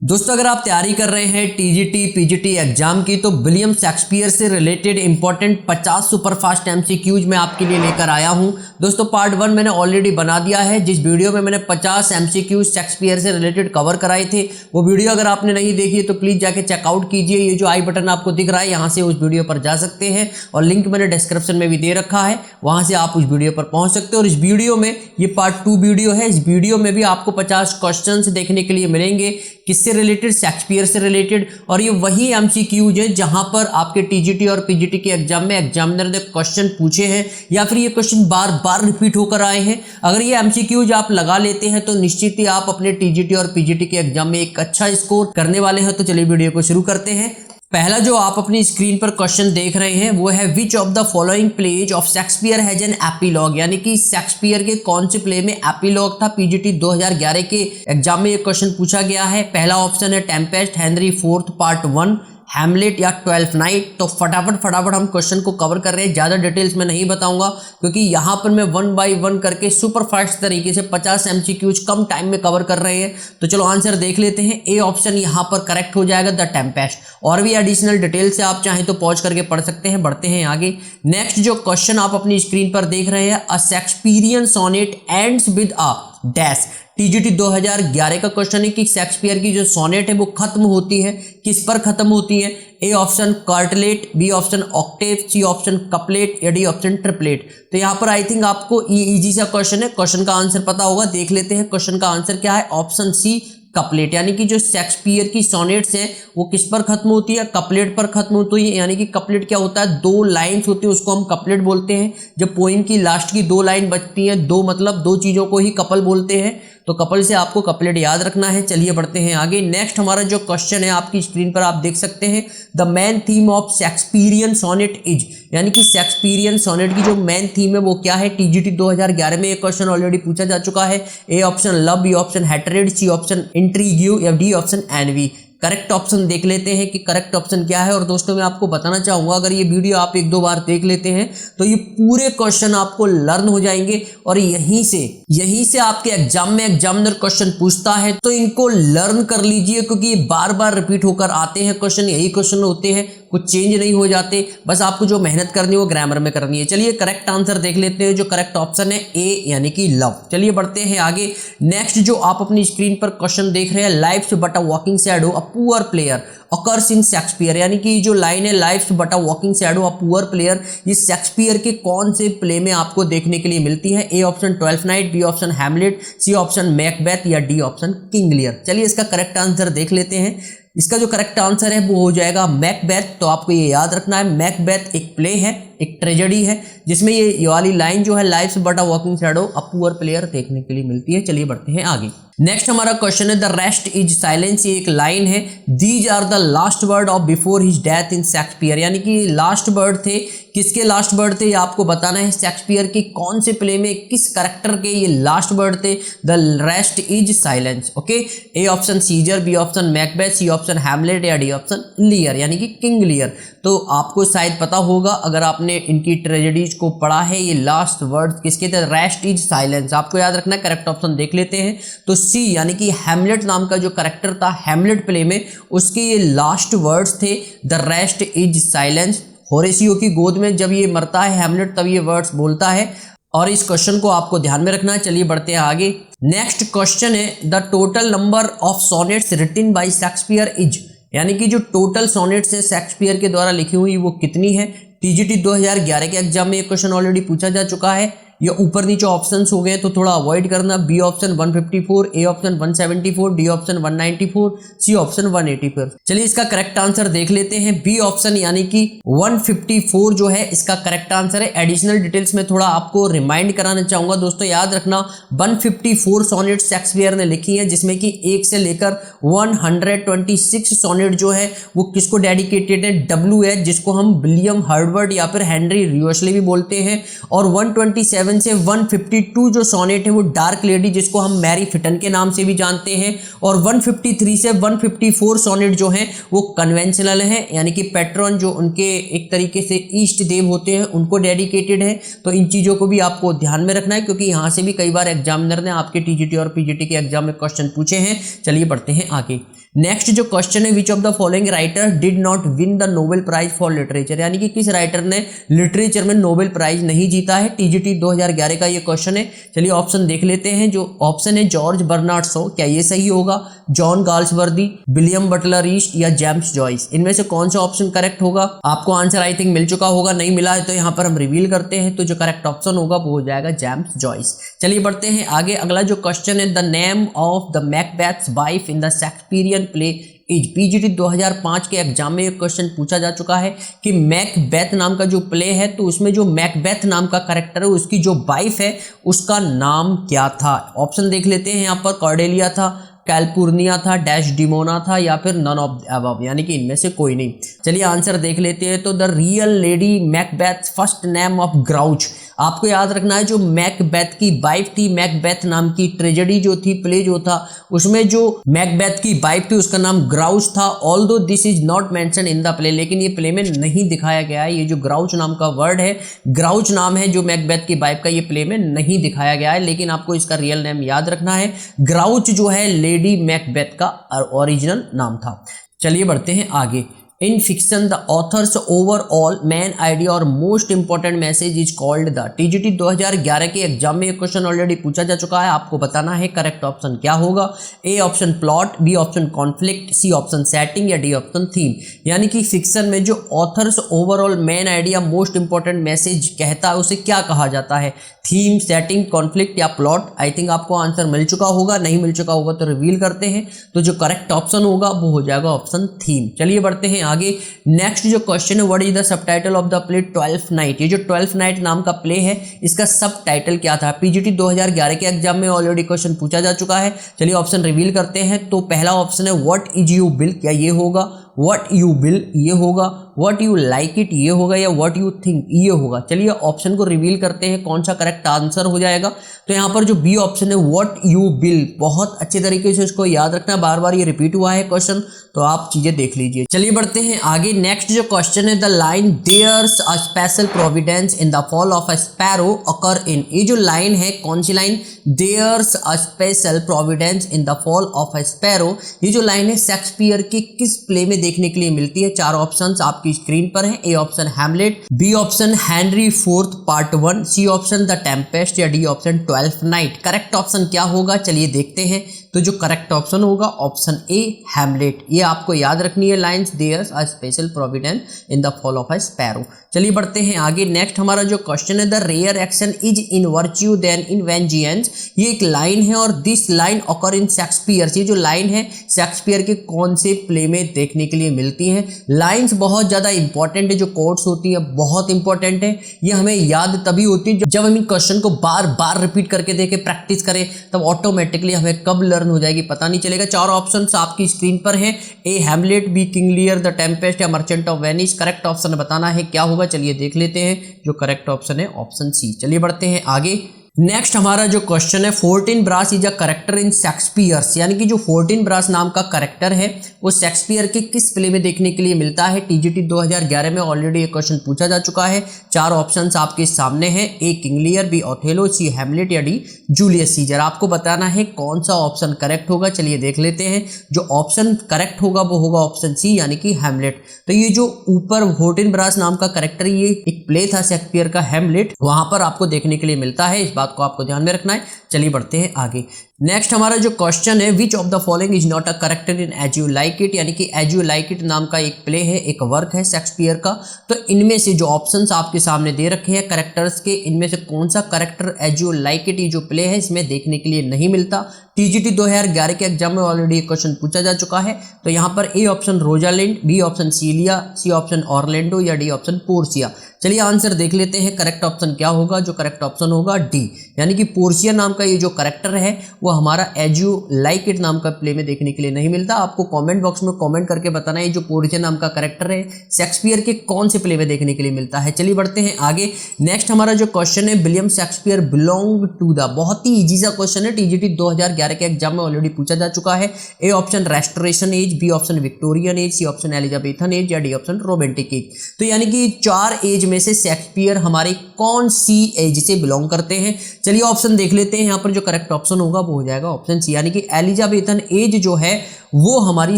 दोस्तों अगर आप तैयारी कर रहे हैं टीजीटी पीजीटी एग्जाम की तो विलियम शेक्सपियर से रिलेटेड इंपॉर्टेंट 50 सुपरफास्ट एमसीक्यूज मैं आपके लिए लेकर आया हूं। दोस्तों पार्ट 1 मैंने ऑलरेडी बना दिया है, जिस वीडियो में मैंने 50 एमसीक्यूज शेक्सपियर से रिलेटेड कवर कराए थे। वो वीडियो अगर आपने नहीं देखी तो प्लीज जाके चेकआउट कीजिए। ये जो आई बटन आपको दिख रहा है यहाँ से उस वीडियो पर जा सकते हैं और लिंक मैंने डिस्क्रिप्शन में भी दे रखा है, वहां से आप उस वीडियो पर पहुंच सकते हो। और इस वीडियो में ये पार्ट 2 वीडियो है, इस वीडियो में भी आपको 50 क्वेश्चन देखने के लिए मिलेंगे, किससे रिलेटेड, शेक्सपियर से रिलेटेड। और ये वही एमसीक्यूज है जहां पर आपके टीजीटी और पीजीटी के एग्जाम में एग्जामिनर ने क्वेश्चन पूछे हैं या फिर ये क्वेश्चन बार बार रिपीट होकर आए हैं। अगर ये एमसीक्यूज आप लगा लेते हैं तो निश्चित ही आप अपने टीजीटी और पीजीटी के एग्जाम में एक अच्छा स्कोर करने वाले हैं। तो चलिए वीडियो को शुरू करते हैं। पहला जो आप अपनी स्क्रीन पर क्वेश्चन देख रहे हैं वो है which of the following pledge of Shakespeare has an epilogue, यानी कि शेक्सपियर के कौन से प्ले में एपिलॉग था। पीजीटी 2011 के एग्जाम में ये क्वेश्चन पूछा गया है। पहला ऑप्शन है Tempest, Henry fourth part 1, Hamlet या 12th नाइट। तो फटाफट हम क्वेश्चन को कवर कर रहे हैं, ज़्यादा डिटेल्स में नहीं बताऊंगा क्योंकि यहाँ पर मैं 1 बाय 1 करके सुपर फास्ट तरीके से 50 एमसीक्यूज कम टाइम में कवर कर रहे हैं। तो चलो आंसर देख लेते हैं। ए ऑप्शन यहाँ पर करेक्ट हो जाएगा, द टेम्पेस्ट। और भी एडिशनल डिटेल से आप चाहें तो पॉज करके पढ़ सकते हैं। बढ़ते हैं आगे। नेक्स्ट जो क्वेश्चन आप अपनी स्क्रीन पर देख रहे हैं, a Shakespearean sonnet ends with a dash. TGT 2011 का क्वेश्चन है कि शेक्सपियर की जो सोनेट है वो खत्म होती है, किस पर खत्म होती है। A option quartet, B option octave, C option couplet या डी ऑप्शन ट्रिपलेट। तो यहाँ पर आई थिंक आपको ये इजी सा क्वेश्चन है, क्वेश्चन का आंसर पता होगा। देख लेते हैं क्वेश्चन का आंसर क्या है। ऑप्शन सी कपलेट, यानी कि जो शेक्सपियर की सोनेट्स हैं वो किस पर खत्म होती है, कपलेट पर खत्म होती है। यानी कि कपलेट क्या होता है, 2 लाइन्स होती है, उसको हम कपलेट बोलते हैं। जब पोइम की लास्ट की 2 लाइन बचती हैं, 2 मतलब 2 चीज़ों को ही कपल बोलते हैं, तो कपल से आपको कपलेट याद रखना है। चलिए बढ़ते हैं आगे। नेक्स्ट हमारा जो क्वेश्चन है आपकी स्क्रीन पर आप देख सकते हैं, the main theme of Shakespearean sonnet is, यानी कि शेक्सपियरियन सोनेट की जो मेन थीम है वो क्या है। टीजीटी 2011 में एक क्वेश्चन ऑलरेडी पूछा जा चुका है। A option love, B option hatred, C option intrigue या D option envy. Correct option देख लेते हैं कि करेक्ट ऑप्शन क्या है। और दोस्तों मैं आपको बताना चाहूंगा, अगर ये वीडियो आप 1-2 बार देख लेते हैं तो ये पूरे क्वेश्चन आपको लर्न हो जाएंगे और यहीं से आपके एग्जाम में एग्जामिनर क्वेश्चन पूछता है तो इनको लर्न कर लीजिए, क्योंकि ये बार बार रिपीट होकर आते हैं क्वेश्चन, यही क्वेश्चन होते हैं, कुछ चेंज नहीं हो जाते। बस आपको जो मेहनत करनी है वो ग्रामर में करनी है। चलिए करेक्ट आंसर देख लेते हैं। जो करेक्ट ऑप्शन है ए, यानी कि लव। चलिए बढ़ते हैं आगे। नेक्स्ट जो आप अपनी स्क्रीन पर क्वेश्चन देख रहे हैं, life's but a walking shadow a poor player occurs in Shakespeare, यानी कि जो लाइन है life's but a walking shadow a poor player, ये शेक्सपियर के कौन से प्ले में आपको देखने के लिए मिलती है। A option 12th night, B option Hamlet, C option Macbeth या डी ऑप्शन किंग लियर। चलिए इसका करेक्ट आंसर देख लेते हैं। इसका जो करेक्ट आंसर है वो हो जाएगा मैकबेथ। तो आपको ये याद रखना है, मैकबेथ एक प्ले है, एक ट्रेजेडी है, जिसमें ये वाली लाइन जो है life's but a walking shadow a poor player देखने के लिए मिलती है। चलिए बढ़ते हैं आगे। नेक्स्ट हमारा क्वेश्चन है, द रेस्ट इज साइलेंस। ये एक लाइन है, these are the last word of before his death in Shakespeare, यानी कि लास्ट वर्ड थे, किसके लास्ट वर्ड थे ये आपको बताना है। शेक्सपियर की कौन से प्ले में किस कैरेक्टर के ये लास्ट वर्ड थे, the rest is silence. Okay, A option Caesar, B option Macbeth, C option Hamlet या डी ऑप्शन लियर, यानी कि किंग लियर। तो आपको शायद पता होगा अगर आपने इनकी ट्रेजेडीज को पढ़ा है, ये लास्ट वर्ड किसके थे, रेस्ट इज साइलेंस। आपको याद रखना है। करेक्ट ऑप्शन देख लेते हैं। तो सी, यानी कि हैमलेट नाम का जो कैरेक्टर था हैमलेट प्ले में, उसके ये लास्ट वर्ड्स थे द रेस्ट इज साइलेंस। होरेसियो की गोद में जब ये मरता है हैमलेट तब ये वर्ड्स बोलता है, और इस क्वेश्चन को आपको ध्यान में रखना है। चलिए बढ़ते हैं आगे। नेक्स्ट क्वेश्चन है, the total number of sonnets written by Shakespeare is, यानी कि जो टोटल सोनेट्स है शेक्सपियर के द्वारा लिखी हुई वो कितनी है। टीजीटी 2011 के एग्जाम में ये क्वेश्चन ऑलरेडी पूछा जा चुका है। ये ऊपर नीचे ऑप्शंस हो गए तो थोड़ा अवॉइड करना। B option 154, A option 174, D option 194, C option 184। चलिए इसका करेक्ट आंसर देख लेते हैं। बी ऑप्शन यानी कि 154 जो है इसका करेक्ट आंसर है। एडिशनल डिटेल्स में थोड़ा आपको रिमाइंड कराना चाहूंगा। दोस्तों याद रखना, 154 सोनेट शेक्सपियर ने लिखी है, जिसमें कि 1 से लेकर 126 सोनेट जो है वो किसको डेडिकेटेड है, डब्ल्यू एच, जिसको हम विलियम हर्वर्ड या फिर हेनरी रियोशली भी बोलते हैं। और 127 से 152 जो सोनेट है वो डार्क लेडी, जिसको हम मैरी फिटन के नाम से भी जानते हैं। और 153 से 154 सोनेट जो हैं वो कन्वेंशनल हैं, यानी कि पैट्रन जो उनके एक तरीके से ईष्ट देव होते हैं उनको डेडिकेटेड है। तो इन चीज़ों को भी आपको ध्यान में रखना है, क्योंकि यहाँ से भी कई बार एग्जामिनर ने आपके टीजीटी और पीजीटी के एग्जाम में क्वेश्चन पूछे हैं। चलिए बढ़ते हैं आगे। नेक्स्ट जो क्वेश्चन है, which of the following writer did not win the Nobel prize for literature, यानी कि किस राइटर ने लिटरेचर में नोबेल प्राइज नहीं जीता है। टीजीटी 2011 का ये क्वेश्चन है। चलिए ऑप्शन देख लेते हैं। जो ऑप्शन है जॉर्ज बर्नार्ड शॉ, क्या ये सही होगा? John Galsworthy, William Butler east या जेम्स जॉयस, इनमें से कौन सा ऑप्शन करेक्ट होगा? आपको आंसर आई थिंक मिल चुका होगा, नहीं मिला है तो यहाँ पर हम रिवील करते हैं। तो जो करेक्ट ऑप्शन होगा वो हो जाएगा जेम्स जॉयस। चलिए बढ़ते हैं आगे। अगला जो क्वेश्चन है, the name of the Macbeth's wife in the Shakespearean play is. PGT 2005 के एग्जाम में एक क्वेश्चन पूछा जा चुका है कि मैकबेथ नाम का जो प्ले है, तो उसमें जो मैकबेथ नाम का कैरेक्टर है, उसकी जो वाइफ है उसका नाम क्या था? ऑप्शन देख लेते हैं। यहाँ पर कॉर्डेलिया था, कैलपुर्निया था, डेस्डिमोना था या फिर नन ऑफ द अबव, यानी कि इनमें से कोई नहीं। चलिए आंसर देख लेते हैं। तो the real lady Macbeth first name of Gruoch. आपको याद रखना है जो मैकबेथ की वाइफ थी, मैकबेथ नाम की ट्रेजेडी जो थी, प्ले जो था, उसमें जो मैकबेथ की वाइफ थी उसका नाम ग्राउच था। Although this is not mention in the play, लेकिन ये प्ले में नहीं दिखाया गया है। ये जो ग्राउच नाम का वर्ड है, ग्राउच नाम है जो मैकबेथ की वाइफ का, ये प्ले में नहीं दिखाया गया है, लेकिन आपको इसका रियल नेम याद रखना है। ग्राउच जो है लेडी मैकबेथ का ओरिजिनल नाम था। चलिए बढ़ते हैं आगे। In fiction, the author's overall main idea और most important message is called the। TGT 2011 के एग्जाम में ये क्वेश्चन ऑलरेडी पूछा जा चुका है, आपको बताना है करेक्ट ऑप्शन क्या होगा। A option plot, B option conflict, C option setting या डी ऑप्शन थीम। यानी कि फिक्शन में जो authors overall main idea most important message कहता है उसे क्या कहा जाता है? थीम, सेटिंग, कॉन्फ्लिक्ट या प्लॉट। आई थिंक आपको आंसर मिल चुका होगा, नहीं मिल चुका होगा तो रिवील करते हैं। तो जो करेक्ट ऑप्शन होगा वो हो जाएगा ऑप्शन थीम। चलिए बढ़ते हैं आगे। नेक्स्ट जो क्वेश्चन है, what is the subtitle of the play 12th night. ये जो 12th नाइट नाम का प्ले है, इसका सब टाइटल क्या था? पीजीटी 2011 के एग्जाम में ऑलरेडी क्वेश्चन पूछा जा चुका है। चलिए ऑप्शन रिवील करते हैं। तो पहला ऑप्शन है व्हाट इज यू बिल, क्या ये होगा? व्हाट यू विल ये होगा, व्हाट यू लाइक इट ये होगा या व्हाट यू थिंक ये होगा। चलिए ऑप्शन को रिवील करते हैं कौन सा करेक्ट आंसर हो जाएगा। तो यहाँ पर जो बी ऑप्शन है व्हाट यू विल, बहुत अच्छे तरीके से इसको याद रखना, बार बार ये रिपीट हुआ है क्वेश्चन, तो आप चीजें देख लीजिए। चलिए बढ़ते हैं आगे। नेक्स्ट जो क्वेश्चन है, the line there's a special providence in the fall of a sparrow occur in. ये जो लाइन है, कौन सी line? There's a special providence in the fall of a sparrow. ये जो लाइन है शेक्सपियर के किस प्ले में देखने के लिए मिलती है? चार ऑप्शंस आपकी स्क्रीन पर है। A option Hamlet, B option Henry fourth part 1, C option the Tempest या D option 12th night. Correct option क्या होगा? चलिए देखते हैं। तो जो करेक्ट ऑप्शन होगा ऑप्शन ए हैमलेट। ये आपको याद रखनी है lines, there's a special providence in the fall of a sparrow. चलिए बढ़ते हैं आगे। नेक्स्ट हमारा जो क्वेश्चन है, the rare action is in virtue than in vengeance. ये एक लाइन है और this line occur in Shakespeare. ये जो लाइन है शेक्सपियर के कौन से प्ले में देखने के लिए मिलती हैं? लाइन्स बहुत ज़्यादा इंपॉर्टेंट है, जो कोट्स होती है बहुत इंपॉर्टेंट है। ये हमें याद तभी होती है जब हम इन क्वेश्चन को बार बार रिपीट करके देखें, प्रैक्टिस करें, तब ऑटोमेटिकली हमें कब लर्न हो जाएगी पता नहीं चलेगा। चार ऑप्शंस आपकी स्क्रीन पर हैं। A Hamlet, B King Lear, the Tempest या merchant of Venice. Correct option बताना है क्या होगा। चलिए देख लेते हैं। जो करेक्ट ऑप्शन है ऑप्शन सी। चलिए बढ़ते हैं आगे। नेक्स्ट हमारा जो क्वेश्चन है, 14 brass is a character in Shakespeare's. यानी कि जो 14 ब्रास नाम का करेक्टर है वो शेक्सपियर के किस प्ले में देखने के लिए मिलता है? टीजीटी 2011 में ऑलरेडी ये क्वेश्चन पूछा जा चुका है। चार ऑप्शंस आपके सामने हैं। A king Lear, B Othello, C Hamlet या डी जूलियस सीजर। आपको बताना है कौन सा ऑप्शन करेक्ट होगा। चलिए देख लेते हैं। जो ऑप्शन करेक्ट होगा वो होगा ऑप्शन सी, यानी कि हैमलेट। तो ये जो ऊपर 14 ब्रास नाम का करेक्टर, ये एक प्ले था शेक्सपियर का हैमलेट, वहां पर आपको देखने के लिए मिलता है। इस बात को आपको ध्यान में रखना है। चलिए बढ़ते हैं आगे। नेक्स्ट हमारा जो क्वेश्चन है, which of the following is not a character in as you like it. यानी कि एज यू लाइक इट नाम का एक प्ले है, एक वर्क है शेक्सपियर का। तो इनमें से जो ऑप्शंस आपके सामने दे रखे हैं करेक्टर्स के, इनमें से कौन सा character as you like it ये जो प्ले है इसमें देखने के लिए नहीं मिलता? टीजीटी 2011 के एग्जाम में ऑलरेडी क्वेश्चन पूछा जा चुका है। तो यहाँ पर A option Rosalind, B option Celia, C option Orlando या डी ऑप्शन पोर्सिया। चलिए आंसर देख लेते हैं। करेक्ट ऑप्शन क्या होगा? जो करेक्ट ऑप्शन होगा डी, यानी कि पोर्सिया नाम का ये जो करेक्टर है वो हमारा एज यू लाइक इट नाम का प्ले में देखने के लिए नहीं मिलता। आपको कमेंट बॉक्स में कमेंट करके बताना है जो पोर्सिया नाम का करेक्टर है शेक्सपियर के कौन से प्ले में देखने के लिए मिलता है। चलिए बढ़ते हैं आगे। नेक्स्ट हमारा जो क्वेश्चन है, William Shakespeare belong to the. बहुत ही इजी सा क्वेश्चन है, टीजीटी 2011 के एग्जाम में ऑलरेडी पूछा जा चुका है। A option restoration age, B option Victorian age, C option Elizabethan age या डी ऑप्शन रोमांटिक एज। तो यानी कि चार एज में से शेक्सपियर हमारे कौन सी एज से बिलोंग करते हैं? चलिए ऑप्शन देख लेते हैं। यहाँ पर जो करेक्ट ऑप्शन होगा वो हो जाएगा ऑप्शन सी, यानी कि एलिजाबेथन एज जो है वो हमारी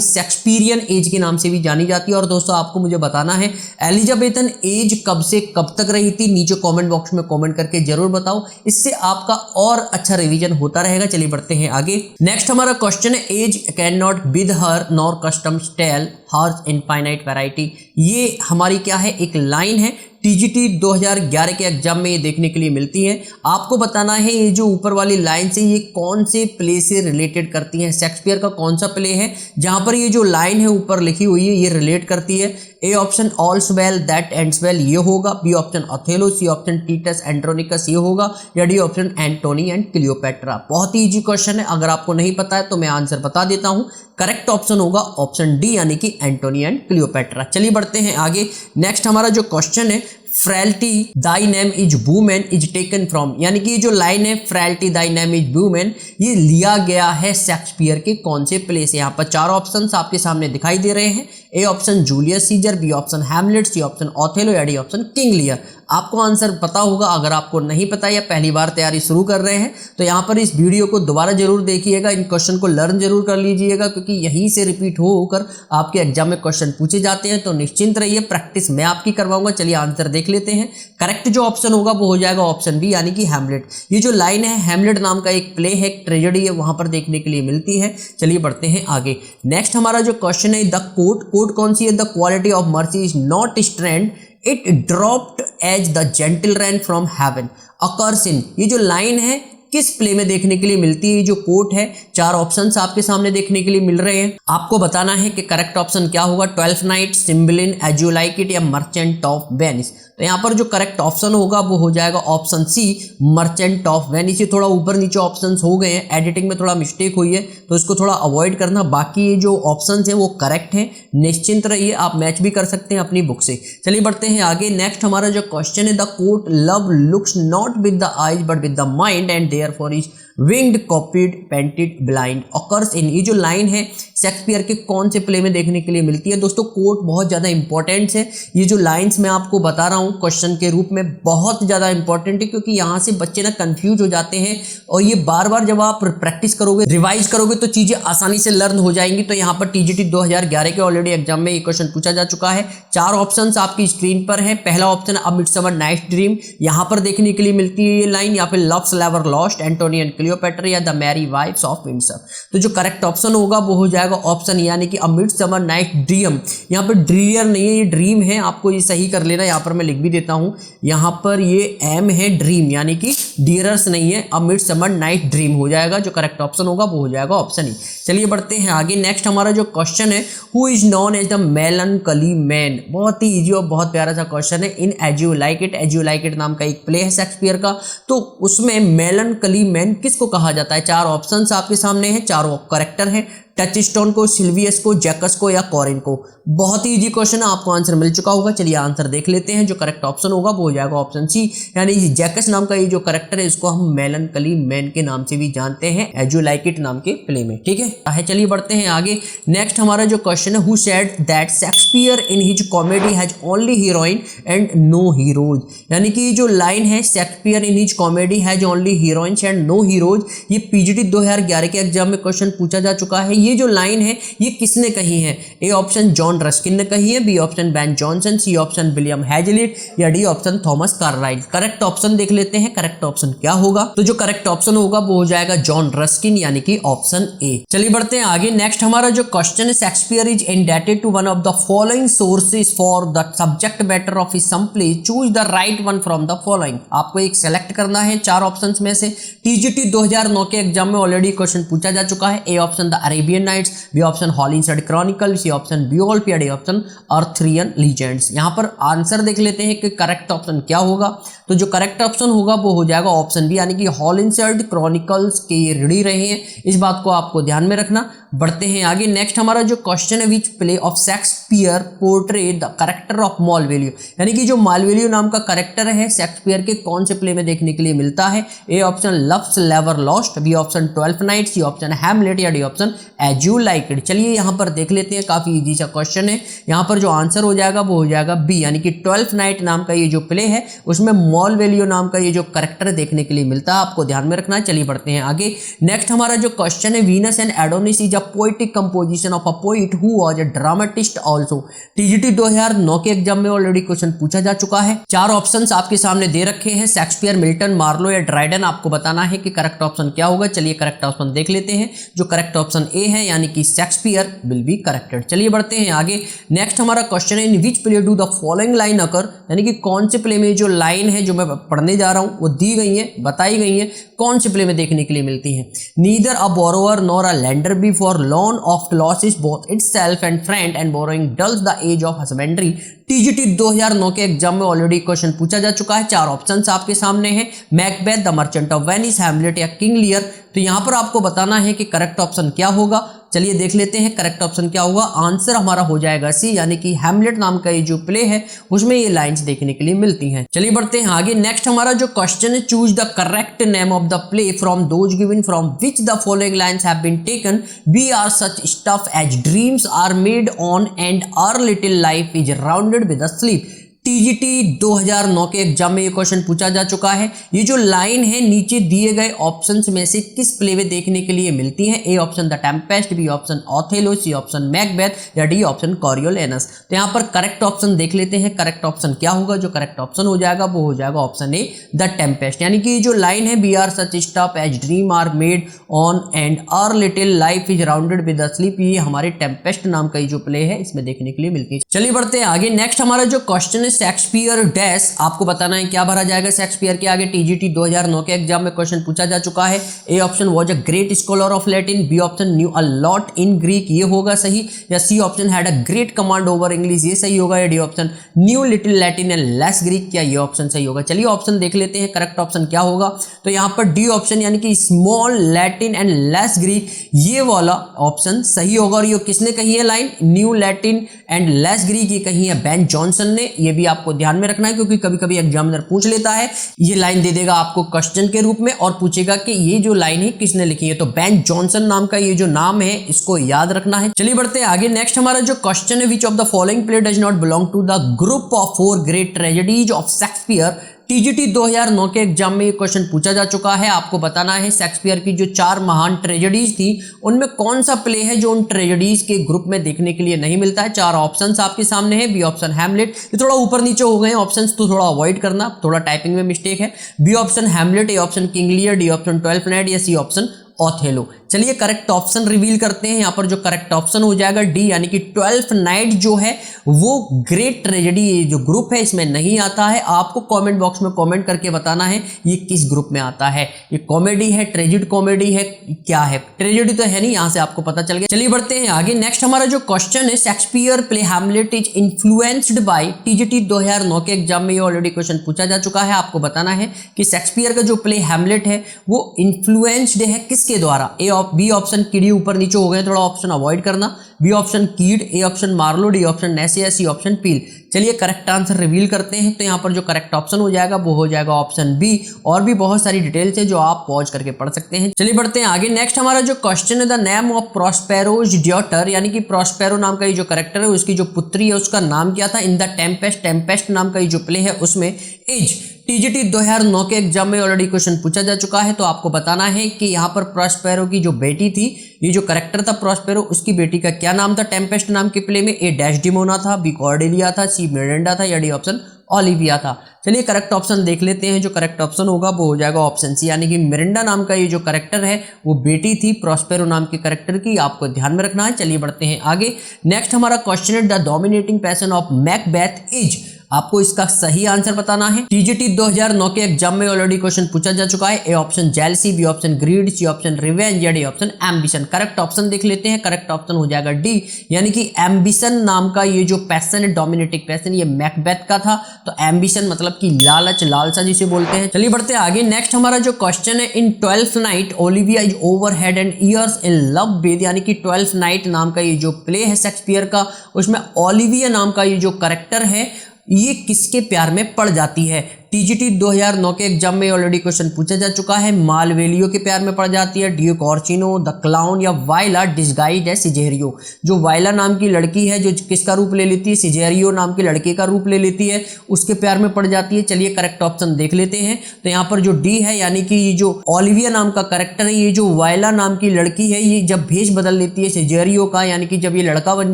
शेक्सपियरियन एज के नाम से भी जानी जाती है। और दोस्तों आपको मुझे बताना है एलिजाबेथन एज कब से कब तक रही थी, नीचे कमेंट बॉक्स में कमेंट करके जरूर बताओ, इससे आपका और अच्छा रिवीजन होता रहेगा। चलिए बढ़ते हैं आगे। नेक्स्ट हमारा क्वेश्चन है age can not with her nor customs tell hers infinite variety. ये हमारी क्या है, एक लाइन है, टीजीटी 2011 के एग्जाम में ये देखने के लिए मिलती है। आपको बताना है ये जो ऊपर वाली लाइन से ये कौन से प्ले से रिलेटेड करती है, शेक्सपियर का कौन सा प्ले है जहां पर ये जो लाइन है ऊपर लिखी हुई है ये रिलेट करती है। A option all's well that ends well ये होगा, B option Othello, C option Titus Andronicus ये होगा, या D option Antony and Cleopatra. बहुत ही इजी क्वेश्चन है, अगर आपको नहीं पता है तो मैं आंसर बता देता हूं। करेक्ट ऑप्शन होगा ऑप्शन डी यानी कि एंटोनी एंड क्लियोपेट्रा। चलिए बढ़ते हैं आगे। नेक्स्ट हमारा जो क्वेश्चन है frailty thy name is woman is taken from, यानी कि ये जो लाइन है frailty thy name is woman ये लिया गया है शेक्सपियर के कौन से प्ले से। यहाँ पर चार ऑप्शंस आपके सामने दिखाई दे रहे हैं, A option Julius Caesar, B option Hamlet, C option Othello, या डी ऑप्शन किंग लियर। आपको आंसर पता होगा, अगर आपको नहीं पता या पहली बार तैयारी शुरू कर रहे हैं तो यहाँ पर इस वीडियो को दोबारा जरूर देखिएगा, इन क्वेश्चन को लर्न जरूर कर लीजिएगा, क्योंकि यहीं से रिपीट होकर आपके एग्जाम में क्वेश्चन पूछे जाते हैं। तो निश्चिंत रहिए, प्रैक्टिस मैं आपकी करवाऊंगा। चलिए आंसर देख लेते हैं। करेक्ट जो ऑप्शन होगा वो हो जाएगा ऑप्शन बी यानी कि हैमलेट। ये जो लाइन है हैमलेट नाम का एक प्ले है, एक ट्रेजेडी है, वहां पर देखने के लिए मिलती है। चलिए बढ़ते हैं आगे। नेक्स्ट हमारा जो क्वेश्चन है द कोट कौन सी है, the quality of mercy is not strained it dropped as the gentle rain from heaven occurs in. ये जो लाइन है किस प्ले में देखने के लिए मिलती है, जो कोट है चार ऑप्शंस आपके सामने देखने के लिए मिल रहे हैं। आपको बताना है कि करेक्ट ऑप्शन क्या होगा, 12th night, Cymbeline, as you like it, या मर्चेंट ऑफ वेनिस। तो यहाँ पर जो करेक्ट ऑप्शन होगा वो हो जाएगा option C merchant of Venice. ये थोड़ा ऊपर नीचे ऑप्शंस हो गए हैं, एडिटिंग में थोड़ा मिस्टेक हुई है तो इसको थोड़ा अवॉइड करना। बाकी ये जो ऑप्शंस हैं वो करेक्ट हैं, निश्चिंत रहिए, आप मैच भी कर सकते हैं अपनी बुक से। चलिए बढ़ते हैं आगे। नेक्स्ट हमारा जो क्वेश्चन है the quote love looks not with the eyes but with the mind and therefore is winged Cupid painted blind occurs in. ये जो लाइन है शेक्सपियर के कौन से प्ले में देखने के लिए मिलती है। दोस्तों कोट बहुत ज़्यादा इंपॉर्टेंट है, ये जो लाइंस मैं आपको बता रहा हूँ क्वेश्चन के रूप में बहुत ज़्यादा इंपॉर्टेंट है, क्योंकि यहाँ से बच्चे ना कंफ्यूज हो जाते हैं और ये बार बार जब आप प्रैक्टिस करोगे रिवाइज करोगे तो चीज़ें आसानी से लर्न हो जाएंगी। तो यहाँ पर टीजीटी 2011 के ऑलरेडी एग्जाम में ये क्वेश्चन पूछा जा चुका है। चार ऑप्शन आपकी स्क्रीन पर है। पहला ऑप्शन अ मिडसमर नाइट्स ड्रीम, यहाँ पर देखने के लिए मिलती है ये लाइन, या फिर love's never lost, Antony and Cleopatra, या the merry wives of Windsor. तो जो करेक्ट ऑप्शन होगा वो हो जाएगा ऑप्शन यानी कि अ मिडसमर नाइट ड्रीम। यहाँ पर ड्रीयर नहीं है, ये ड्रीम है, आपको ये सही कर लेना। यहाँ पर मैं लिख भी देता हूँ, यहाँ पर ये एम है ड्रीम, यानी कि डियरर्स नहीं है, अ मिडसमर नाइट ड्रीम हो जाएगा। जो करेक्ट ऑप्शन होगा वो हो जाएगा ऑप्शन ई। चलिए बढ़ते हैं आगे। नेक्स्ट हमारा जो क्वेश्चन है who is known as the melancholy man. बहुत ही इजी और बहुत प्यारा सा क्वेश्चन है। In as you like it, as you like it नाम का एक प्ले है शेक्सपियर का, तो उसमें मेलनकली मैन किसको कहा जाता है। चार ऑप्शंस आपके सामने हैं, चारों करेक्टर हैं, टचस्टोन को, सिल्वियस को, जैकस को, या कॉरिन को। बहुत ही इजी क्वेश्चन है, आपको आंसर मिल चुका होगा। चलिए आंसर देख लेते हैं। जो करेक्ट ऑप्शन होगा वो हो जाएगा ऑप्शन सी, यानी जैकस नाम का ये जो करेक्टर है इसको हम मेलनकली मैन के नाम से भी जानते हैं, एज यू लाइक इट नाम के प्ले में। ठीक है, चलिए बढ़ते हैं आगे। नेक्स्ट हमारा जो क्वेश्चन है who said that Shakespeare in his comedy has only heroine and no heroes. यानी कि जो लाइन है Shakespeare in his comedy has only heroines and no heroes, ये पीजीटी 2011 के एग्जाम में क्वेश्चन पूछा जा चुका है। ये जो लाइन है ये किसने कही है। ए ऑप्शन जॉन रस्किन ने कही है, B option Ben Jonson, C option William Hazlitt, या D option Thomas Carlyle. Correct option देख लेते हैं, करेक्ट ऑप्शन क्या होगा। तो जो करेक्ट ऑप्शन होगा वो हो जाएगा जॉन रस्किन यानी कि ऑप्शन ए। चलिए बढ़ते हैं आगे। नेक्स्ट हमारा जो क्वेश्चन है Shakespeare is indebted to one of the following sources for the subject matter of his some play, choose the right one from the following. आपको एक सेलेक्ट करना है चार ऑप्शंस में से। टीजीटी 2009 के एग्जाम में ऑलरेडी क्वेश्चन पूछा जा चुका है। A option the Arabian Nights, B option Holinshed Chronicle, C option Beowulf, या डी ऑप्शन आर्थरियन लीजेंड्स। यहाँ पर आंसर देख लेते हैं कि करेक्ट ऑप्शन क्या होगा। तो जो करेक्ट ऑप्शन होगा वो हो जाएगा ऑप्शन बी, यानी कि हॉलिंसहेड क्रॉनिकल्स के ये रीड रहे हैं, इस बात को आपको ध्यान में रखना। बढ़ते हैं आगे। नेक्स्ट हमारा जो क्वेश्चन है which play of Shakespeare portray the character of Malvolio, यानी कि जो मालवेलियो नाम का करेक्टर है शेक्सपियर के कौन से प्ले में देखने के लिए मिलता है। A option love's never lost, B option 12th night, C option Hamlet, या D option as you like it. चलिए यहाँ पर देख लेते हैं, काफी इजी सा क्वेश्चन है। यहाँ पर जो आंसर हो जाएगा वो हो जाएगा बी, यानी कि 12th नाइट नाम का ये जो प्ले है उसमें मॉलवेलियो नाम का ये जो कैरेक्टर देखने के लिए मिलता है, आपको ध्यान में रखना है। चलिए बढ़ते हैं आगे। नेक्स्ट हमारा जो क्वेश्चन है, Venus and Adonis is a poetic composition of a poet who was a dramatist also. TGT 2009 के एग्जाम में ऑलरेडी क्वेश्चन पूछा जा चुका है। चार ऑप्शंस आपके सामने दे रखे हैं, शेक्सपियर, मिल्टन, मार्लो या ड्राइडन। आपको बताना है कि करेक्ट ऑप्शन क्या होगा। चलिए करेक्ट ऑप्शन देख लेते हैं। जो करेक्ट ऑप्शन ए है यानी कि शेक्सपियर विल बी करेक्टेड। चलिए बढ़ते हैं आगे। नेक्स्ट हमारा क्वेश्चन है, in which play do the following line occur, यानी कि कौन से प्ले में जो लाइन है जो मैं पढ़ने जा रहा हूं वो दी गई है, बताई गई है, कौन से प्ले में देखने के लिए मिलती है। Neither a borrower nor a lender be for loan of losses both itself and friend and borrowing dulls the edge of husbandry. TGT 2009 के एग्जाम में ऑलरेडी क्वेश्चन पूछा जा चुका है। चार ऑप्शंस आपके सामने हैं, Macbeth, the Merchant of Venice, Hamlet या किंग लियर। तो यहां पर आपको बताना है कि करेक्ट ऑप्शन क्या होगा। चलिए देख लेते हैं करेक्ट ऑप्शन क्या होगा। आंसर हमारा हो जाएगा सी, यानी कि हैमलेट नाम का ये जो प्ले है उसमें ये लाइंस देखने के लिए मिलती हैं। चलिए बढ़ते हैं आगे। नेक्स्ट हमारा जो क्वेश्चन है, choose the correct name of the play from those given from which the following lines have been taken. We are such stuff as dreams are made on and our little life is rounded with a sleep. TGT 2009 के exam में ये question पूछा जा चुका है। ये जो line है नीचे दिए गए ऑप्शंस में से किस प्ले में देखने के लिए मिलती है। A option the Tempest, B option Othello, C option Macbeth या डी ऑप्शन कॉरियोलेनस। तो यहाँ पर करेक्ट ऑप्शन देख लेते हैं, करेक्ट ऑप्शन क्या होगा। जो करेक्ट ऑप्शन हो जाएगा वो हो जाएगा ऑप्शन ए द टेम्पेस्ट, यानी कि जो लाइन है we are such stuff as dream are made on and our little life is rounded with the sleep, ये हमारे टेम्पेस्ट नाम का ये जो प्ले है इसमें देखने के लिए मिलती है। चलिए बढ़ते हैं आगे। नेक्स्ट हमारा जो क्वेश्चन है, शेक्सपियर डैश, आपको बताना है क्या भरा जाएगा शेक्सपियर के आगे। टीजीटी 2009 के एग्जाम में क्वेश्चन पूछा जा चुका है। A option was a great scholar of Latin, B option knew a lot in Greek, ये होगा सही, या C option had a great command over English, ये सही होगा, या D option knew little Latin and less Greek, क्या ये ऑप्शन सही होगा। चलिए ऑप्शन देख लेते हैं करेक्ट ऑप्शन क्या होगा। तो यहाँ पर डी ऑप्शन यानी कि small Latin and less Greek, ये वाला ऑप्शन सही होगा। और ये किसने कही है line, new Latin and less Greek, ये कही है बेन जॉनसन ने। ये भी आपको ध्यान में रखना है क्योंकि कभी कभी एग्जामिनर पूछ लेता है, ये लाइन दे देगा आपको क्वेश्चन के रूप में और पूछेगा कि ये जो लाइन है किसने लिखी है। तो बेन जॉनसन नाम का ये जो नाम है इसको याद रखना है। चलिए बढ़ते हैं आगे। नेक्स्ट हमारा जो क्वेश्चन है, which of the following play does not belong to the group of 4 great tragedies of Shakespeare. TGT 2009 के एग्जाम में ये क्वेश्चन पूछा जा चुका है। आपको बताना है शेक्सपियर की जो 4 महान ट्रेजेडीज थी उनमें कौन सा प्ले है जो उन ट्रेजेडीज के ग्रुप में देखने के लिए नहीं मिलता है। 4 ऑप्शंस आपके सामने है। बी ऑप्शन हैमलेट, ये थोड़ा ऊपर नीचे हो गए ऑप्शंस तो थोड़ा अवॉइड करना, थोड़ा टाइपिंग में मिस्टेक है। B option Hamlet, A option king Lear, D option 12th night या सी ऑप्शन ओथेलो। चलिए करेक्ट ऑप्शन रिवील करते हैं। यहाँ पर जो करेक्ट ऑप्शन हो जाएगा डी, यानी कि 12th नाइट जो है वो ग्रेट ट्रेजेडी जो ग्रुप है इसमें नहीं आता है। आपको कमेंट बॉक्स में कमेंट करके बताना है ये किस ग्रुप में आता है। ये कॉमेडी है, ट्रेजिड कॉमेडी है, क्या है, ट्रेजेडी तो है नहीं, यहाँ से आपको पता चल गया। चलिए बढ़ते हैं आगे। नेक्स्ट हमारा जो क्वेश्चन है, Shakespeare play Hamlet is influenced by. TGT 2009 के एग्जाम में ये ऑलरेडी क्वेश्चन पूछा जा चुका है। आपको बताना है कि शेक्सपियर का जो प्ले हैमलेट है वो इन्फ्लुएंस्ड है किसके द्वारा। बी ऑप्शन कीडी, ऊपर नीचे हो गए थोड़ा ऑप्शन अवॉइड करना। B option Kyd, A option Marlowe, D option Nashe, C option Peele. चलिए करेक्ट आंसर रिवील करते हैं। तो यहाँ पर जो करेक्ट ऑप्शन हो जाएगा वो हो जाएगा ऑप्शन बी। और भी बहुत सारी डिटेल्स है जो आप पॉज करके पढ़ सकते हैं। चलिए बढ़ते हैं आगे। नेक्स्ट हमारा जो क्वेश्चन है, द नेम ऑफ प्रॉस्पेरोज डॉटर, यानी कि प्रॉस्पेरो नाम का ये जो करेक्टर है उसकी जो पुत्री है उसका नाम क्या था इन द टेम्पेस्ट। टेम्पेस्ट नाम का ये जो प्ले है उसमें इज। टीजीटी 2009 के एग्जाम में ऑलरेडी क्वेश्चन पूछा जा चुका है। तो आपको बताना है कि यहाँ पर प्रॉस्पेरो की जो बेटी थी, ये जो करेक्टर था प्रॉस्पेरो, उसकी बेटी का क्या नाम था टेम्पेस्ट नाम के प्ले में। ए डेस्डिमोना था, बी कॉर्डेलिया था, सी मिरांडा था या डी ऑप्शन ओलिविया था। चलिए करेक्ट ऑप्शन देख लेते हैं। जो करेक्ट ऑप्शन होगा वो हो जाएगा ऑप्शन सी, यानी कि मिरांडा नाम का ये जो करेक्टर है वो बेटी थी प्रॉस्पेरो नाम के करेक्टर की, आपको ध्यान में रखना है। चलिए बढ़ते हैं आगे। नेक्स्ट हमारा क्वेश्चन है, the dominating passion of Macbeth is. आपको इसका सही आंसर बताना है। टीजीटी 2009 के एग्जाम में ऑलरेडी क्वेश्चन पूछा जा चुका है। A option jealousy, B option greed, C option revenge या D option ambition. Correct option देख लेते हैं। करेक्ट ऑप्शन हो जाएगा डी, यानी कि एम्बिशन नाम का ये जो पैशन है, डोमिनेटिंग पैशन, ये मैकबेथ का था। तो एम्बिशन मतलब कि लालच, लालसा जिसे बोलते हैं। चलिए बढ़ते हैं आगे। नेक्स्ट हमारा जो क्वेश्चन है, इन 12th night Olivia is over head and years in love with, यानी कि 12th नाइट नाम का ये जो प्ले है शेक्सपियर का, उसमें ओलिविया नाम का ये जो करेक्टर है ये किसके प्यार में पड़ जाती है। टीजीटी 2009 के एग्जाम में ऑलरेडी क्वेश्चन पूछा जा चुका है। मालवेलियो के प्यार में पड़ जाती है, डियो कॉर्चिनो, द क्लाउन या वाइला डिस्गाइज्ड एज सिजेरियो। जो वाइला नाम की लड़की है जो किसका रूप ले लेती है, सिजेरियो नाम के लड़के का रूप ले लेती है, उसके प्यार में पड़ जाती है। चलिए करेक्ट ऑप्शन देख लेते हैं। तो यहाँ पर जो डी है यानी कि ये जो ओलिविया नाम का करेक्टर है, ये जो वाइला नाम की लड़की है, ये जब भेष बदल लेती है सिजेरियो का, यानी कि जब ये लड़का बन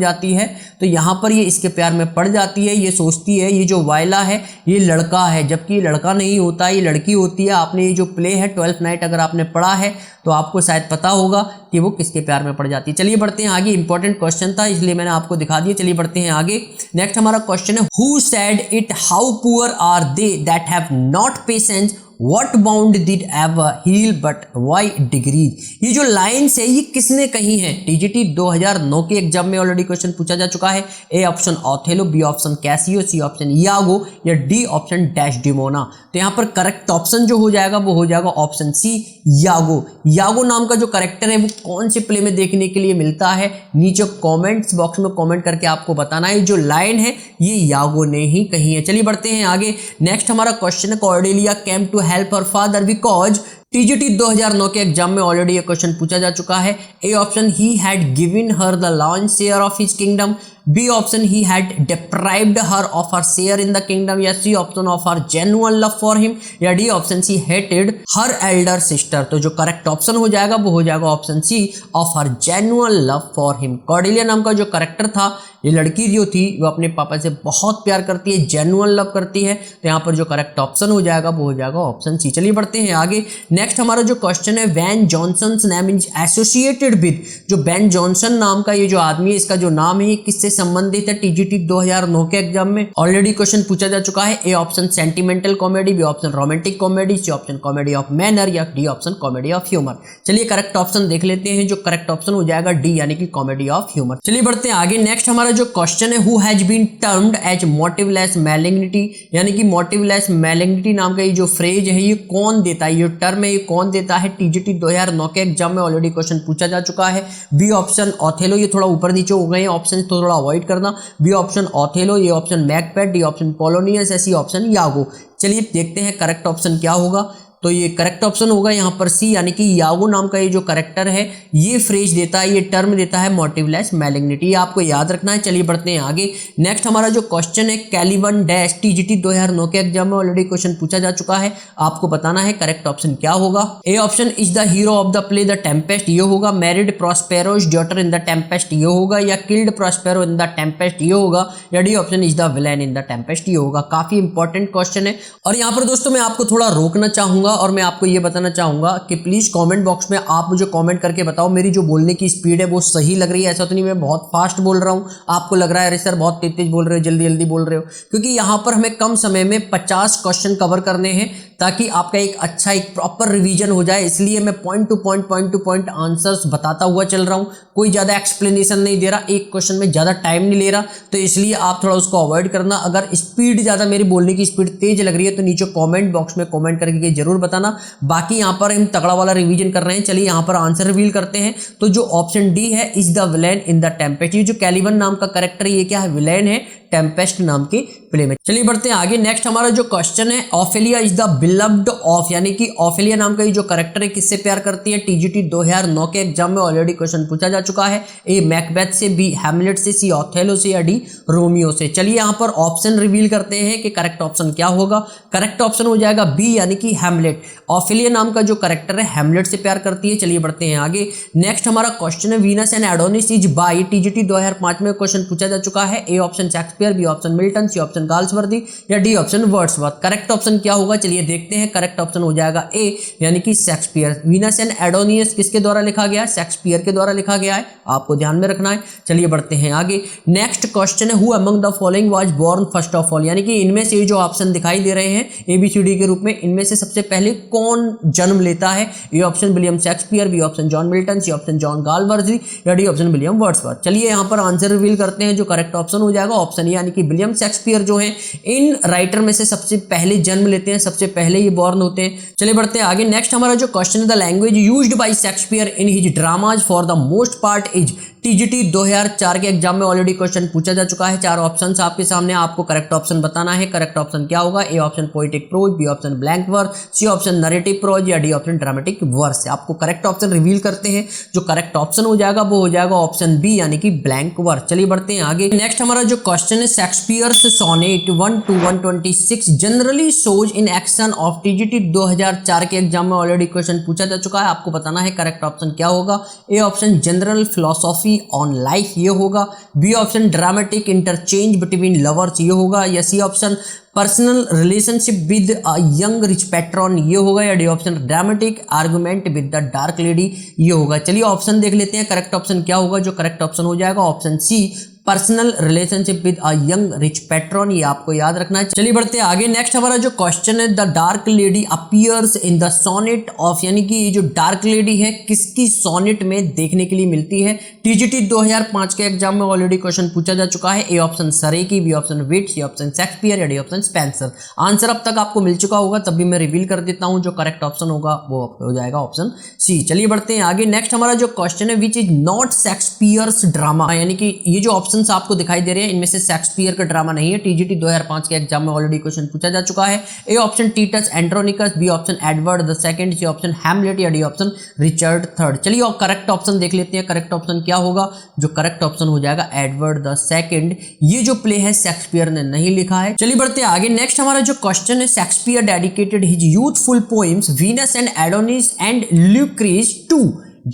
जाती है तो यहाँ पर ये इसके प्यार में पड़ जाती है। ये सोचती है ये जो वाइला है ये लड़का है, जबकि ये लड़का नहीं होता, ये लड़की होती है। आपने ये जो प्ले है 12th नाइट अगर आपने पढ़ा है तो आपको शायद पता होगा कि वो किसके प्यार में पड़ जाती है। चलिए बढ़ते हैं आगे, इंपॉर्टेंट क्वेश्चन था इसलिए मैंने आपको दिखा दिया। चलिए बढ़ते हैं आगे। नेक्स्ट हमारा क्वेश्चन है, who said it how poor are they that have not patience, What bound did ever heal but why degrees। ये जो लाइन्स है ये किसने कही है? टीजीटी 2009 के एग्जाम में ऑलरेडी क्वेश्चन पूछा जा चुका है। A option Othello, B option Cassio, C option Iago या डी ऑप्शन डेस्डेमोना। तो यहाँ पर करेक्ट ऑप्शन जो हो जाएगा वो हो जाएगा ऑप्शन सी यागो। यागो नाम का जो करेक्टर है वो कौन से प्ले में देखने के लिए मिलता है, नीचे कॉमेंट्स बॉक्स में कॉमेंट करके आपको बताना है। जो लाइन है ये यागो ने ही कही है। चलिए बढ़ते हैं आगे। नेक्स्ट हमारा क्वेश्चन है, Cordelia came to help her father because. TGT 2009 के एग्जाम में ऑलरेडी ये क्वेश्चन पूछा जा चुका है। A option he had given her the lion's share of his kingdom, B option he had deprived her of her share in the kingdom, या C option of her genuine love for him, या D option she hated her elder sister. तो जो correct option हो जाएगा वो हो जाएगा option C of her genuine love for him. Cordelia नाम का जो करेक्टर था, ये लड़की जो थी वो अपने पापा से बहुत प्यार करती है, जेन्युइन लव करती है। तो यहाँ पर जो करेक्ट ऑप्शन हो जाएगा वो हो जाएगा ऑप्शन सी। चलिए बढ़ते हैं आगे। नेक्स्ट हमारा जो क्वेश्चन है, Ben Jonson name is associated with. जो वैन जॉनसन नाम का ये जो आदमी है, इसका जो नाम है ये किससे संबंधित है? टीजीटी 2009 के एग्जाम में ऑलरेडी क्वेश्चन पूछा जा चुका है। A option sentimental comedy, B option romantic comedy, C option comedy of manner या D option comedy of humour. चलिए करेक्ट ऑप्शन देख लेते हैं। जो करेक्ट ऑप्शन हो जाएगा डी यानी कि कॉमेडी ऑफ ह्यूमर। चलिए बढ़ते हैं आगे। नेक्स्ट हमारा जो क्वेश्चन है, who has been termed as motiveless malignity, यानी कि मोटिवलेस मैलिग्निटी नाम का ये जो फ्रेज है ये कौन देता है, ये टर्म है ये कौन देता है? टीजीटी 2009 के एग्जाम में ऑलरेडी क्वेश्चन पूछा जा चुका है। बी ऑप्शन ऑथेलो, ये थोड़ा ऊपर नीचे हो गए हैं ऑप्शन तो थोड़ा अवॉइड करना। बी ऑप्शन ऑथेलो, ये option Macbeth, D option Polonius, ऐसी ऑप्शन यागो। चलिए देखते हैं करेक्ट ऑप्शन क्या होगा। तो ये करेक्ट ऑप्शन होगा यहाँ पर सी, यानी कि यागो नाम का ये जो करेक्टर है ये फ्रेज देता है, ये टर्म देता है मोटिवलेस मैलिग्निटी। आपको याद रखना है। चलिए बढ़ते हैं आगे। नेक्स्ट हमारा जो क्वेश्चन है, कैलिवन डैश। टीजीटी 2009 के एग्जाम में ऑलरेडी क्वेश्चन पूछा जा चुका है। आपको बताना है करेक्ट ऑप्शन क्या होगा। A option is the hero of the play the Tempest, ये होगा। Married Prospero's daughter in the Tempest, ये होगा। या killed Prospero in the Tempest, ये होगा। या D option is the villain in the Tempest, ये होगा। काफी इंपॉर्टेंट क्वेश्चन है। और यहाँ पर दोस्तों मैं आपको थोड़ा रोकना चाहूंगा और मैं आपको ये बताना चाहूंगा कि प्लीज कमेंट बॉक्स में आप मुझे कमेंट करके बताओ मेरी जो बोलने की स्पीड है वो सही लग रही है। ऐसा तो नहीं मैं बहुत फास्ट बोल रहा हूं, आपको लग रहा है अरे सर बहुत तेज तेज बोल रहे हो, जल्दी जल्दी बोल रहे हो। क्योंकि यहां पर हमें कम समय में 50 क्वेश्चन कवर करने हैं ताकि आपका एक अच्छा एक प्रॉपर रिवीजन हो जाए, इसलिए मैं पॉइंट टू पॉइंट आंसर्स बताता हुआ चल रहा हूं। कोई ज्यादा एक्सप्लेनेशन नहीं दे रहा, एक क्वेश्चन में ज्यादा टाइम नहीं ले रहा, तो इसलिए आप थोड़ा उसको अवॉइड करना। अगर स्पीड ज्यादा मेरी बोलने की स्पीड तेज लग रही है तो नीचे कॉमेंट बॉक्स में कॉमेंट करके जरूर बताना। बाकी यहाँ पर हम तगड़ा वाला रिवीजन कर रहे हैं। चलिए यहाँ पर आंसर रिवील करते हैं। तो जो ऑप्शन डी है is the villain in the Tempest, ये जो कैलिवन नाम का कैरेक्टर है ये क्या है? विलेन है टेम्पेस्ट नाम के प्ले में। चलिए बढ़ते हैं आगे। नेक्स्ट हमारा जो क्वेश्चन है, Ophelia is the beloved of, यानी कि ऑफेलिया नाम का ये जो कैरेक्टर है किससे प्यार करती है? टीजीटी 2009 के एग्जाम में ऑलरेडी क्वेश्चन पूछा जा चुका है। ए मैकबेथ से, बी हैमलेट से, सी ऑथेलो से या डी रोमियो से। चलिए यहाँ पर ऑप्शन रिवील करते हैं कि करेक्ट ऑप्शन क्या होगा। करेक्ट ऑप्शन हो जाएगा बी यानी कि हैमलेट। ऑफेलिया नाम का जो कैरेक्टर है हैमलेट से प्यार करती है। चलिए बढ़ते हैं आगे। नेक्स्ट हमारा क्वेश्चन है, Venus and Adonis is by. TGT 2005 में क्वेश्चन पूछा जा चुका है। A option Shakespeare, B option Milton, C option Galsworthy या D option Wordsworth. Correct option क्या होगा? चलिए देखते हैं। करेक्ट ऑप्शन हो जाएगा ए यानी कि शेक्सपियर। वीनस एंड एडोनियस किसके द्वारा लिखा गया है? शेक्सपियर के द्वारा लिखा गया है, आपको ध्यान में रखना है। चलिए बढ़ते हैं आगे। नेक्स्ट क्वेश्चन है, who among the following was born first of all, यानी कि इनमें से जो ऑप्शन दिखाई दे रहे हैं ABCD के रूप में, इनमें से सबसे पहले कौन जन्म लेता है? A option William Shakespeare, B option John Milton, C option John Galsworthy या डी ऑप्शन विलियम वर्ड्सवर्थ। चलिए यहाँ पर आंसर रिवील करते हैं। जो करेक्ट ऑप्शन हो जाएगा ऑप्शन यानी कि विलियम शेक्सपियर जो है इन राइटर में से सबसे पहले जन्म लेते हैं, सबसे पहले ये बॉर्न होते हैं। चलिए बढ़ते हैं आगे। नेक्स्ट हमारा जो क्वेश्चन है, the language used by Shakespeare in his dramas for the most part is. TGT 2004 के एग्जाम में ऑलरेडी क्वेश्चन पूछा जा चुका है। 4 ऑप्शन आपके सामने, आपको करेक्ट ऑप्शन बताना है। करेक्ट ऑप्शन क्या होगा? A option poetic prose, B option blank verse, C option narrative prose या डी ऑप्शन ड्रामेटिक वर्स। आपको करेक्ट ऑप्शन रिवील करते हैं। जो करेक्ट ऑप्शन हो जाएगा वो हो जाएगा ऑप्शन बी यानी कि ब्लैंक वर्स। चलिए बढ़ते हैं आगे। नेक्स्ट हमारा जो क्वेश्चन है, Shakespeare's sonnet 1 to 126 generally shows in action of TGT 2004 के एग्जाम में ऑलरेडी क्वेश्चन पूछा जा चुका है। आपको बताना है करेक्ट ऑप्शन क्या होगा। A option general philosophy on life ये होगा, B option dramatic interchange between lovers ये होगा, या C option personal relationship with a young rich patron ये होगा, या D option dramatic argument with the dark lady ये होगा। चलिए ऑप्शन देख लेते हैं करेक्ट ऑप्शन क्या होगा। जो करेक्ट ऑप्शन हो जाएगा option C, personal relationship with a young rich patron, ये आपको याद रखना है। चलिए बढ़ते हैं आगे। नेक्स्ट हमारा जो क्वेश्चन है, the dark lady appears in the sonnet of, यानी कि ये जो डार्क लेडी है किसकी सोनेट में देखने के लिए मिलती है। टीजीटी 2005 के एग्जाम में ऑलरेडी क्वेश्चन पूछा जा चुका है। ए ऑप्शन सरे की, बी ऑप्शन विट, सी ऑप्शन शेक्सपियर या डी ऑप्शन स्पेंसर। आंसर अब तक आपको मिल चुका होगा, तब भी मैं रिवील कर देता हूं। जो करेक्ट ऑप्शन होगा वो हो जाएगा ऑप्शन सी। चलिए बढ़ते हैं आगे। नेक्स्ट हमारा जो क्वेश्चन है, which is not Shakespeare's drama, यानी कि ये जो ऑप्शन आपको दिखाई दे रहे हैं इनमें से शेक्सपियर का ड्रामा नहीं है। टीजीटी 2005 के एग्जाम में ऑलरेडी क्वेश्चन पूछा जा चुका है। A option Titus Andronicus, B option Edward the second, C option Hamlet या डी ऑप्शन रिचर्ड थर्ड। चलिए और करेक्ट ऑप्शन देख लेते हैं। करेक्ट ऑप्शन क्या होगा? जो करेक्ट ऑप्शन हो जाएगा एडवर्ड द सेकंड। ये जो प्ले है शेक्सपियर ने नहीं लिखा है। चलिए बढ़ते हैं आगे। नेक्स्ट हमारा जो क्वेश्चन है, Shakespeare dedicated his youthful poems Venus and Adonis and Lucrece to,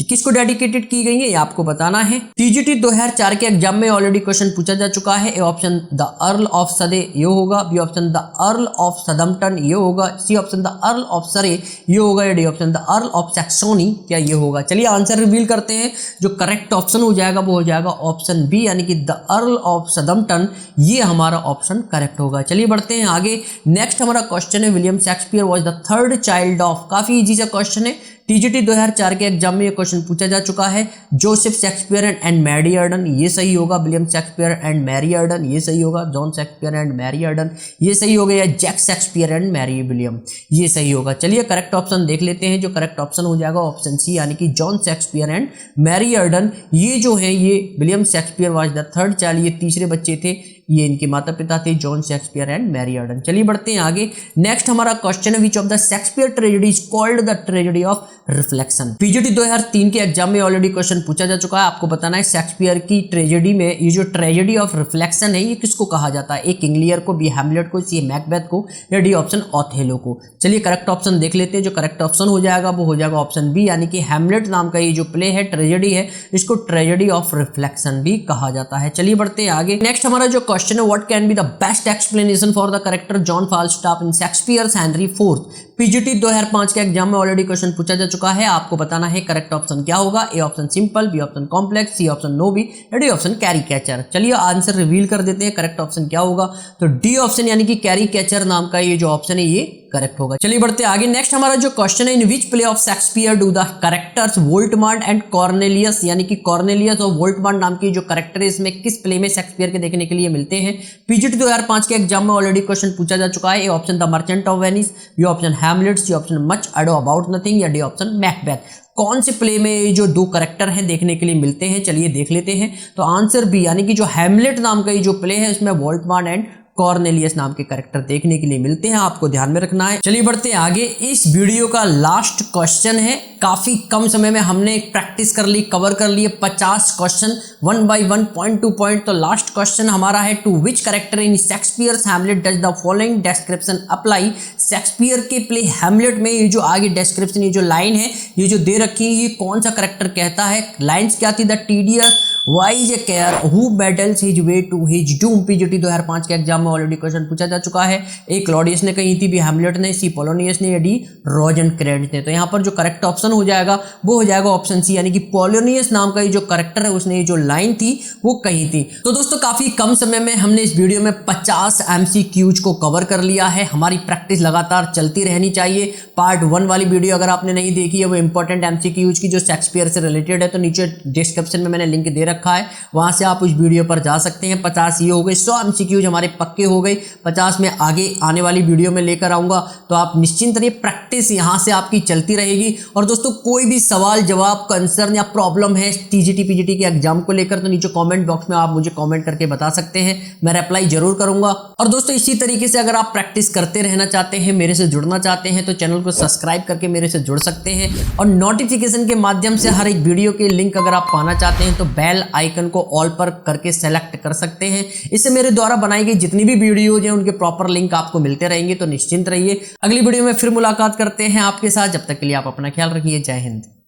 किसको डेडिकेटेड की गई है ये आपको बताना है। टीजीटी 2004 के एग्जाम में ऑलरेडी क्वेश्चन पूछा जा चुका है। A option the Earl of Southey ये होगा, B option the Earl of Southampton ये होगा, C option the Earl of Surrey ये होगा, या D option the Earl of Saxony क्या ये होगा। चलिए आंसर रिवील करते हैं। जो करेक्ट ऑप्शन हो जाएगा वो हो जाएगा ऑप्शन बी यानी कि द अर्ल ऑफ सदम्पटन, ये हमारा ऑप्शन करेक्ट होगा। चलिए बढ़ते हैं आगे। नेक्स्ट हमारा क्वेश्चन है, William Shakespeare was the third child of, काफी इजी सा क्वेश्चन है। टीजीटी 2004 के एग्जाम में ये क्वेश्चन पूछा जा चुका है। Joseph Shakespeare and Mary Arden ये सही होगा, William Shakespeare and Mary Arden ये सही होगा, John Shakespeare and Mary Arden ये सही होगा, या Jack Shakespeare and Mary William ये सही होगा। चलिए करेक्ट ऑप्शन देख लेते हैं। जो करेक्ट ऑप्शन हो जाएगा ऑप्शन सी यानी कि John Shakespeare and Mary Arden. ये जो है ये William Shakespeare was the third child, ये तीसरे बच्चे थे, ये इनके माता पिता थे John Shakespeare and Mary Arden. चलिए बढ़ते हैं आगे। नेक्स्ट हमारा क्वेश्चन है, which of the Shakespeare tragedy is called the tragedy of reflection. PGT 2003 के एग्जाम में ऑलरेडी क्वेश्चन पूछा जा चुका है। आपको बताना है शेक्सपियर की ट्रेजेडी में ये जो ट्रेजेडी ऑफ रिफ्लेक्शन है ये किसको कहा जाता है। ए किंग लियर को, बी हैमलेट को, सी मैकबेथ को, या डी ऑप्शन ओथेलो को। चलिए करेक्ट ऑप्शन देख लेते हैं। जो करेक्ट ऑप्शन हो जाएगा वो हो जाएगा ऑप्शन बी यानी कि हैमलेट नाम का ये जो प्ले है ट्रेजेडी है इसको ट्रेजेडी ऑफ रिफ्लेक्शन भी कहा जाता है। चलिए बढ़ते हैं आगे। नेक्स्ट हमारा जो क्वेश्चन है, what can be the best explanation for the character John Falstaff in Shakespeare's Henry fourth. PGT 2005 के एग्जाम में ऑलरेडी क्वेश्चन पूछा जा चुका है। आपको बताना है करेक्ट ऑप्शन क्या होगा। A option simple, B option complex, C option noble, D option caricature. चलिए आंसर रिवील कर देते हैं। करेक्ट ऑप्शन क्या होगा? तो डी ऑप्शन यानी कि कैरीकैचर नाम का ये जो ऑप्शन है ये करेक्ट होगा। चलिए बढ़ते आगे। नेक्स्ट हमारा जो क्वेश्चन है, in which play of Shakespeare do the characters Voltemand and Cornelius, यानी कि कॉर्नेलियस और वोल्टमार्ट नाम की जो कैरेक्टर है इसमें किस प्ले में शेक्सपियर के देखने के लिए मिलते हैं। पीजीटी 2005 के एग्जाम में ऑलरेडी क्वेश्चन पूछा जा चुका है। A option the Merchant of Venice, B option Hamlet, C option Much Ado About Nothing, या डी ऑप्शन मैकबेथ। कौन से प्ले में ये जो दो कैरेक्टर हैं देखने के लिए मिलते हैं, चलिए देख लेते हैं। तो आंसर बी यानी कि जो हैमलेट नाम का ये जो प्ले है इसमें वोल्टमार्ट एंड कॉर्नेलियस नाम के कैरेक्टर देखने के लिए मिलते हैं, आपको ध्यान में रखना है। चलिए बढ़ते हैं आगे। इस वीडियो का लास्ट क्वेश्चन है। काफी कम समय में हमने प्रैक्टिस कर ली, कवर कर लिए 50 question 1 by 1 point to point. तो लास्ट क्वेश्चन हमारा है, to which character in Shakespeare's Hamlet does the following description apply. Shakespeare के प्ले हैमलेट में ये जो आगे डिस्क्रिप्शन, ये जो लाइन है ये जो दे रखी है, ये कौन सा कैरेक्टर कहता है। लाइन्स क्या थी, the tedious wise a care who battles his way to his doom. PGT 2005 के एग्जाम में ऑलरेडी क्वेश्चन पूछा जा चुका है। ए क्लॉडियस ने कही थी, बी हैमलेट ने, सी पोलोनियस ने, या डी रोजेंक्रेंस ने। तो यहाँ पर जो करेक्ट ऑप्शन हो जाएगा वो हो जाएगा ऑप्शन सी यानी कि पोलोनियस नाम का ये जो करेक्टर है उसने ये जो लाइन थी वो कही थी। तो दोस्तों काफी कम समय में हमने इस वीडियो में 50 MCQs को कवर कर लिया है। हमारी प्रैक्टिस लगातार चलती रहनी चाहिए। पार्ट 1 वाली वीडियो अगर आपने नहीं देखी है वो इंपॉर्टेंट MCQs की जो शेक्सपियर से रिलेटेड है तो नीचे डिस्क्रिप्शन में मैंने लिंक दे रखा है, वहां से आप उस वीडियो पर जा सकते हैं। 50 ये हो गए, 100 MCQs हमारे पक्के हो गए। 50 में आगे आने वाली वीडियो में लेकर आऊंगा, तो आप निश्चिंत रहिए, प्रैक्टिस यहां से आपकी चलती रहेगी। और दोस्तों कोई भी सवाल जवाब, कंसर्न या प्रॉब्लम है टीजीटी पीजीटी के एग्जाम को लेकर, तो नीचे कमेंट बॉक्स में आप मुझे कमेंट करके बता सकते हैं, मैं रिप्लाई जरूर करूंगा। और दोस्तों इसी तरीके से अगर आप प्रैक्टिस करते रहना चाहते हैं, मेरे से जुड़ना चाहते हैं, तो चैनल को सब्सक्राइब करके मेरे से जुड़ सकते हैं। और नोटिफिकेशन के माध्यम से हर एक वीडियो के लिंक अगर आप पाना चाहते हैं, तो बेल आइकन को ऑल पर करके सेलेक्ट कर सकते हैं। इससे मेरे द्वारा बनाई गई जितनी भी वीडियोज हैं उनके प्रॉपर लिंक आपको मिलते रहेंगे। तो निश्चिंत रहिए, अगली वीडियो में फिर मुलाकात करते हैं आपके साथ। जब तक के लिए आप अपना ख्याल रखिए। जय हिंद।